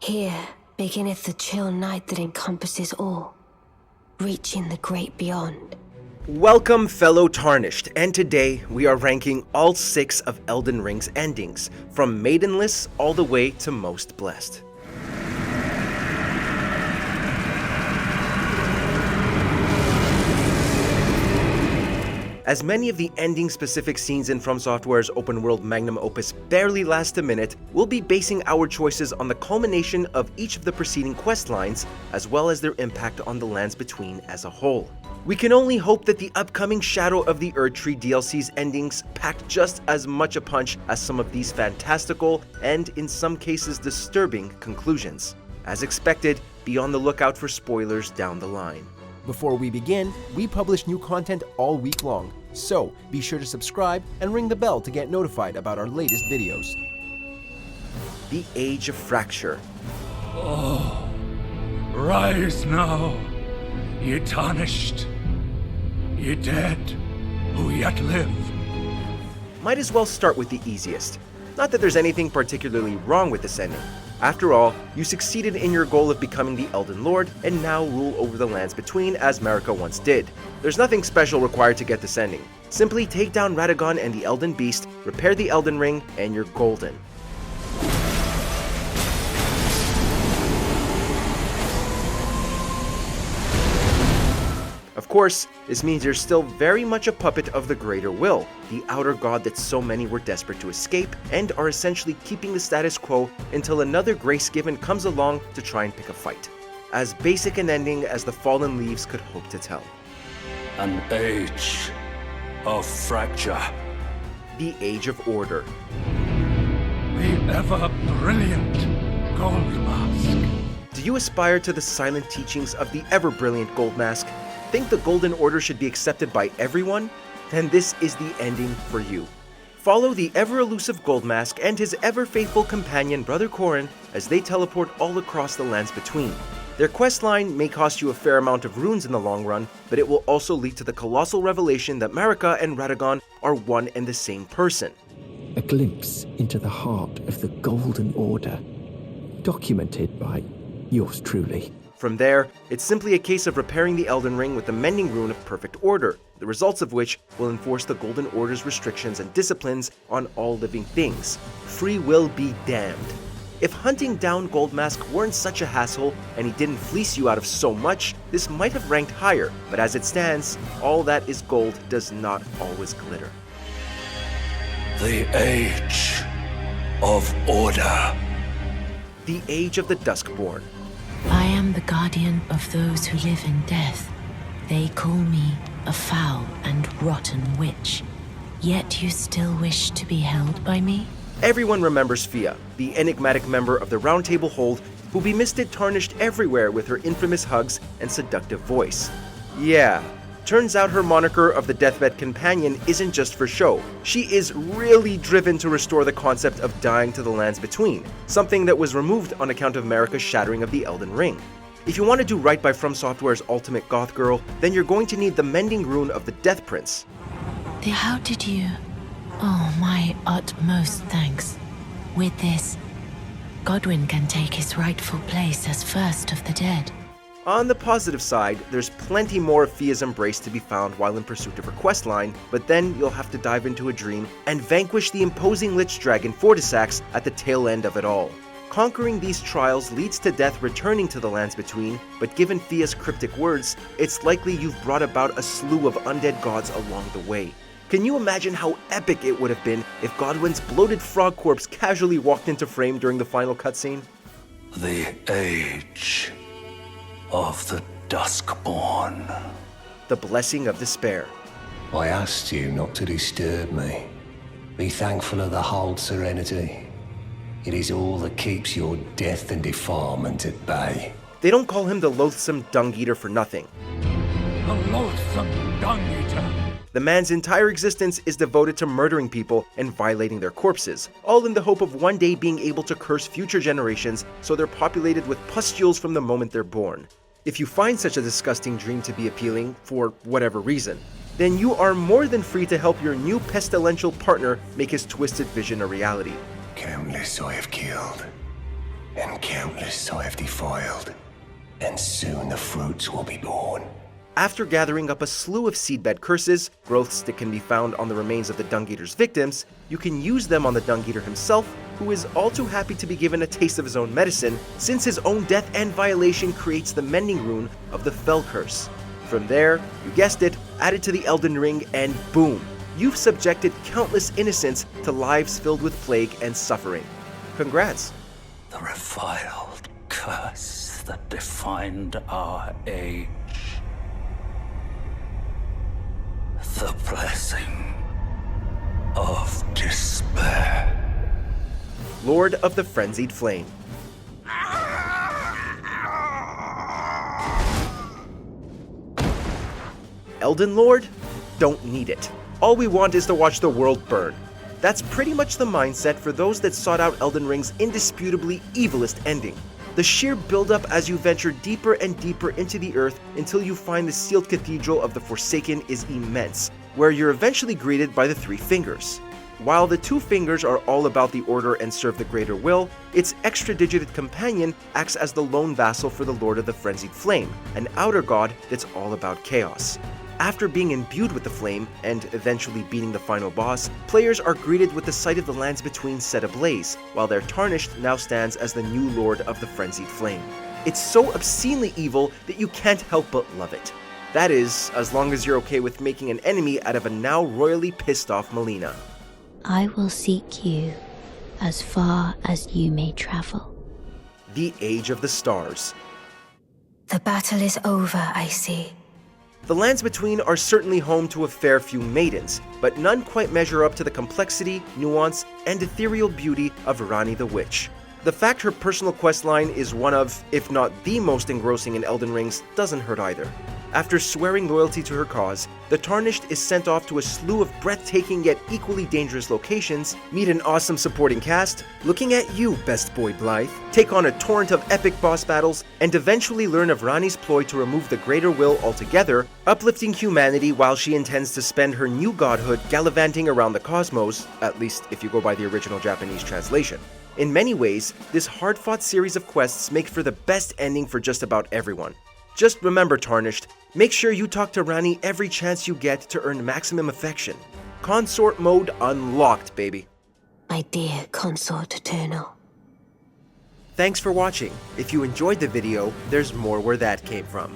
Here beginneth the chill night that encompasses all, reaching the great beyond. Welcome, fellow Tarnished, and today we are ranking all 6 of Elden Ring's endings, from maidenless all the way to most blessed. As many of the ending-specific scenes in From Software's open-world magnum opus barely last a minute, we'll be basing our choices on the culmination of each of the preceding quest lines, as well as their impact on the Lands Between as a whole. We can only hope that the upcoming Shadow of the Erdtree DLC's endings pack just as much a punch as some of these fantastical and, in some cases, disturbing conclusions. As expected, be on the lookout for spoilers down the line. Before we begin, we publish new content all week long, so be sure to subscribe and ring the bell to get notified about our latest videos. The Age of Fracture. Oh, rise now, ye tarnished, ye dead who yet live. Might as well start with the easiest. Not that there's anything particularly wrong with this ending. After all, you succeeded in your goal of becoming the Elden Lord and now rule over the Lands Between as Marika once did. There's nothing special required to get this ending. Simply take down Radagon and the Elden Beast, repair the Elden Ring, and you're golden. Of course, this means you're still very much a puppet of the Greater Will, the outer god that so many were desperate to escape, and are essentially keeping the status quo until another grace given comes along to try and pick a fight. As basic an ending as the Fallen Leaves could hope to tell. An age of fracture. The Age of Order. The ever-brilliant Gold Mask. Do you aspire to the silent teachings of the ever-brilliant Gold Mask? Think the Golden Order should be accepted by everyone? Then this is the ending for you. Follow the ever-elusive Gold Mask and his ever-faithful companion Brother Corrin as they teleport all across the Lands Between. Their questline may cost you a fair amount of runes in the long run, but it will also lead to the colossal revelation that Marika and Radagon are one and the same person. A glimpse into the heart of the Golden Order, documented by yours truly. From there, it's simply a case of repairing the Elden Ring with the Mending Rune of Perfect Order, the results of which will enforce the Golden Order's restrictions and disciplines on all living things. Free will be damned. If hunting down Gold Mask weren't such a hassle and he didn't fleece you out of so much, this might have ranked higher, but as it stands, all that is gold does not always glitter. The Age of Order. The Age of the Duskborn. I am the guardian of those who live in death. They call me a foul and rotten witch. Yet you still wish to be held by me? Everyone remembers Fia, the enigmatic member of the Round Table Hold, who bemisted Tarnished everywhere with her infamous hugs and seductive voice. Yeah, turns out her moniker of the Deathbed Companion isn't just for show. She is really driven to restore the concept of dying to the Lands Between, something that was removed on account of Marika's shattering of the Elden Ring. If you want to do right by From Software's ultimate goth girl, then you're going to need the Mending Rune of the Death Prince. How did you... Oh, my utmost thanks. With this, Godwyn can take his rightful place as first of the dead. On the positive side, there's plenty more of Fia's embrace to be found while in pursuit of her questline, but then you'll have to dive into a dream and vanquish the imposing Lich Dragon Fortisax at the tail end of it all. Conquering these trials leads to death returning to the Lands Between, but given Fia's cryptic words, it's likely you've brought about a slew of undead gods along the way. Can you imagine how epic it would have been if Godwyn's bloated frog corpse casually walked into frame during the final cutscene? The Age of the Duskborn. The Blessing of Despair. I asked you not to disturb me. Be thankful of the Hold serenity. It is all that keeps your death and defilement at bay. They don't call him the loathsome dung-eater for nothing. The loathsome dung-eater. The man's entire existence is devoted to murdering people and violating their corpses, all in the hope of one day being able to curse future generations so they're populated with pustules from the moment they're born. If you find such a disgusting dream to be appealing, for whatever reason, then you are more than free to help your new pestilential partner make his twisted vision a reality. Countless I have killed, and countless I have defiled, and soon the fruits will be born. After gathering up a slew of seedbed curses, growths that can be found on the remains of the Dung Eater's victims, you can use them on the Dung Eater himself, who is all too happy to be given a taste of his own medicine, since his own death and violation creates the mending rune of the Fell Curse. From there, you guessed it, add it to the Elden Ring, and boom! You've subjected countless innocents to lives filled with plague and suffering. Congrats! The reviled curse that defined our age. The blessing of despair. Lord of the Frenzied Flame. Elden Lord? Don't need it. All we want is to watch the world burn. That's pretty much the mindset for those that sought out Elden Ring's indisputably evilest ending. The sheer build-up as you venture deeper and deeper into the earth until you find the sealed cathedral of the Forsaken is immense, where you're eventually greeted by the Three Fingers. While the Two Fingers are all about the order and serve the greater will, its extra-digited companion acts as the lone vassal for the Lord of the Frenzied Flame, an outer god that's all about chaos. After being imbued with the flame, and eventually beating the final boss, players are greeted with the sight of the lands between set ablaze, while their Tarnished now stands as the new Lord of the Frenzied Flame. It's so obscenely evil that you can't help but love it. That is, as long as you're okay with making an enemy out of a now royally pissed off Melina. I will seek you as far as you may travel. The Age of the Stars. The battle is over, I see. The lands between are certainly home to a fair few maidens, but none quite measure up to the complexity, nuance, and ethereal beauty of Ranni the Witch. The fact her personal questline is one of, if not the most engrossing in Elden Rings, doesn't hurt either. After swearing loyalty to her cause, the Tarnished is sent off to a slew of breathtaking yet equally dangerous locations, meet an awesome supporting cast, looking at you, best boy Blythe, take on a torrent of epic boss battles, and eventually learn of Ranni's ploy to remove the Greater Will altogether, uplifting humanity while she intends to spend her new godhood gallivanting around the cosmos, at least if you go by the original Japanese translation. In many ways, this hard-fought series of quests make for the best ending for just about everyone. Just remember, Tarnished, make sure you talk to Ranni every chance you get to earn maximum affection. Consort mode unlocked, baby. My dear consort eternal. Thanks for watching. If you enjoyed the video, there's more where that came from.